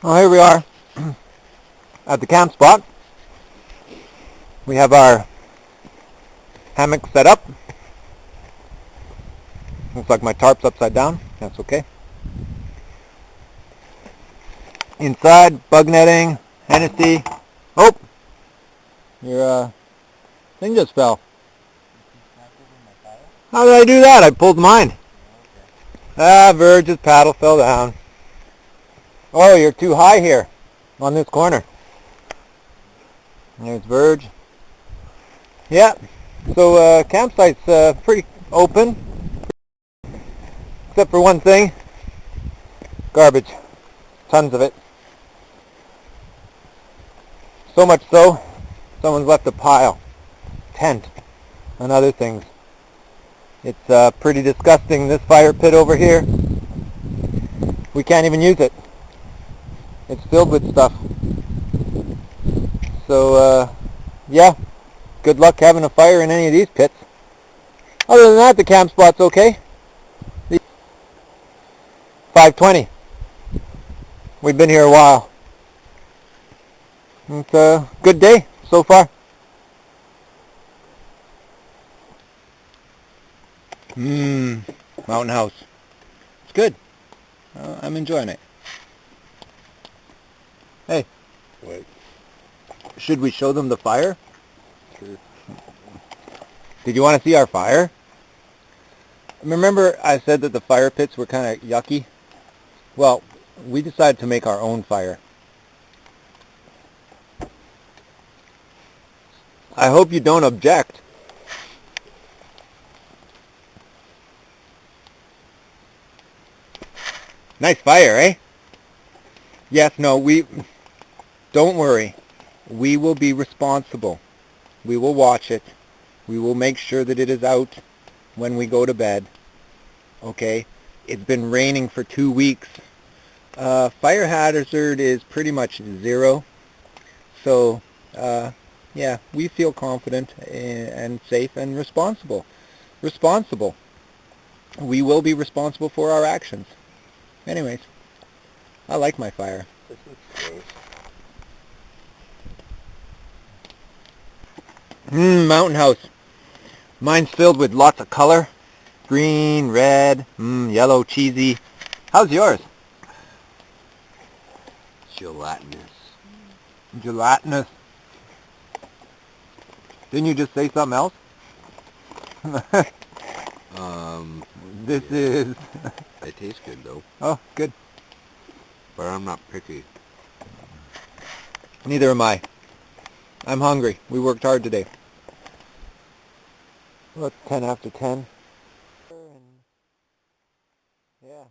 Well, here we are at the camp spot. We have our hammock set up. Looks like my tarp's upside down. That's okay. Inside, bug netting, Hennessy. Oh! Your thing just fell. How did I do that? I pulled mine. Verge's paddle fell down. Oh, you're too high here on this corner. There's Verge. Yeah, so campsite's pretty open, except for one thing. Garbage. Tons of it. So much so, someone's left a pile, tent, and other things. It's pretty disgusting, this fire pit over here. We can't even use it. It's filled with stuff. So, yeah, good luck having a fire in any of these pits. Other than that, the camp spot's okay. 5:20. We've been here a while. It's a good day so far. Mountain house. It's good. I'm enjoying it. Hey. What? Should we show them the fire? Sure. Did you want to see our fire? Remember I said that the fire pits were kind of yucky? Well, we decided to make our own fire. I hope you don't object. Nice fire, eh? Yes, no, don't worry. We will be responsible. We will watch it. We will make sure that it is out when we go to bed. Okay? It's been raining for 2 weeks. Fire hazard is pretty much 0. So, yeah, we feel confident and safe and responsible. Responsible. We will be responsible for our actions. Anyways, I like my fire. This is gross. Mountain house. Mine's filled with lots of color. Green, red, yellow, cheesy. How's yours? Gelatinous. Gelatinous. Didn't you just say something else? This yeah. is... They taste good though. Oh, good. But I'm not picky. Neither am I. I'm hungry. We worked hard today. Well, it's 10 after 10. Yeah.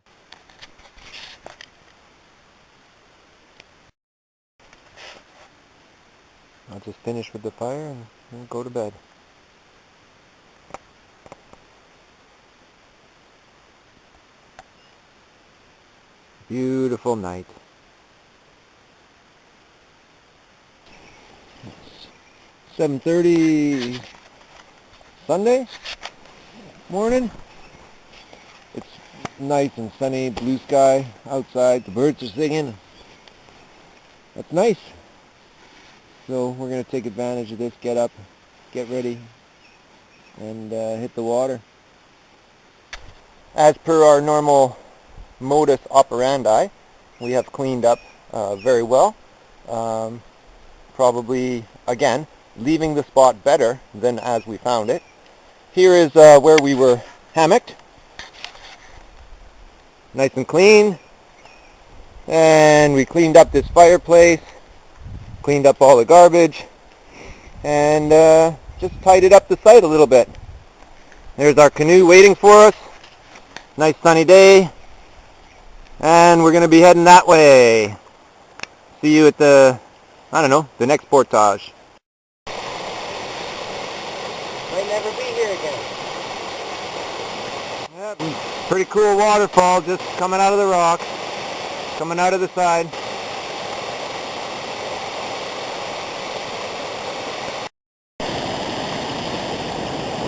I'll just finish with the fire and we'll go to bed. Beautiful night. It's 7:30 Sunday morning. It's nice and sunny, blue sky outside. The birds are singing. That's nice. So we're going to take advantage of this, get up, get ready, and hit the water. As per our normal modus operandi, we have cleaned up very well. Probably, again, leaving the spot better than as we found it. Here is where we were hammocked. Nice and clean. And we cleaned up this fireplace, cleaned up all the garbage, and just tidied up the site a little bit. There's our canoe waiting for us. Nice sunny day. And we're going to be heading that way. See you at the, I don't know, the next portage. Might never be here again. Yep, pretty cool waterfall just coming out of the rock, coming out of the side.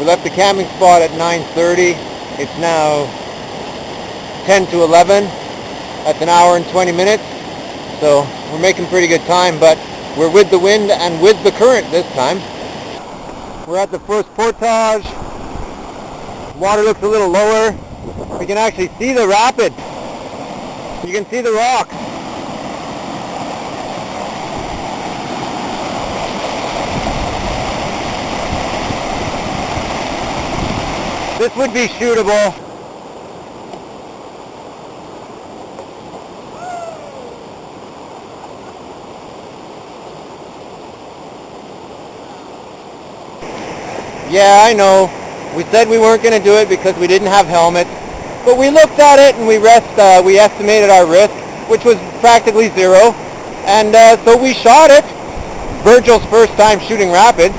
We left the camping spot at 9:30. It's now 10 to 11. That's an hour and 20 minutes. So we're making pretty good time, but we're with the wind and with the current this time. We're at the first portage. Water looks a little lower. We can actually see the rapids. You can see the rocks. This would be shootable. Yeah, I know. We said we weren't going to do it because we didn't have helmets. But we looked at it and we estimated our risk, which was practically zero. And so we shot it. Virgil's first time shooting rapids.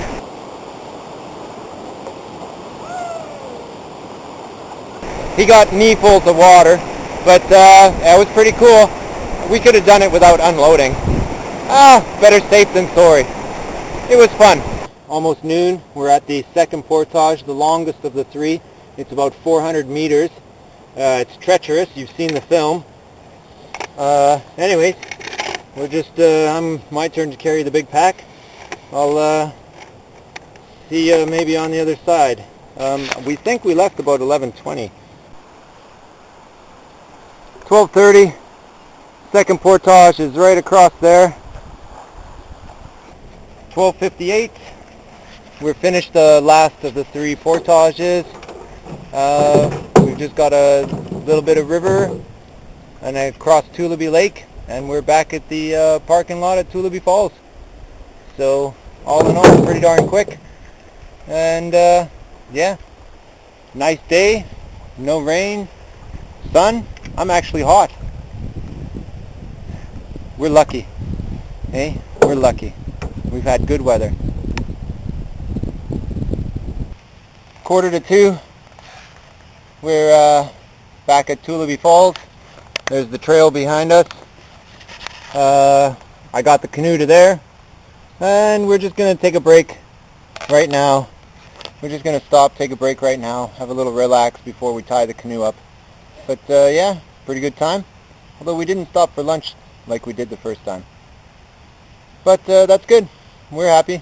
He got kneefuls of water, but that was pretty cool. We could have done it without unloading. Better safe than sorry. It was fun. Almost noon. We're at the second portage, the longest of the three. It's about 400 meters. It's treacherous. You've seen the film. Anyways, we're just, my turn to carry the big pack. I'll see you maybe on the other side. We think we left about 11:20. 12:30. Second portage is right across there. 12:58. We're finished the last of the three portages. We've just got a little bit of river and across Tulabi Lake, and we're back at the parking lot at Tulabi Falls. So all in all, pretty darn quick. And yeah, nice day, no rain, sun. I'm actually hot. We're lucky. Hey, we're lucky. We've had good weather. 1:45. We're back at Tulabi Falls. There's the trail behind us. I got the canoe to there. And we're just going to take a break right now. We're just going to stop, take a break right now, have a little relax before we tie the canoe up. But yeah, pretty good time. Although we didn't stop for lunch like we did the first time. But that's good. We're happy.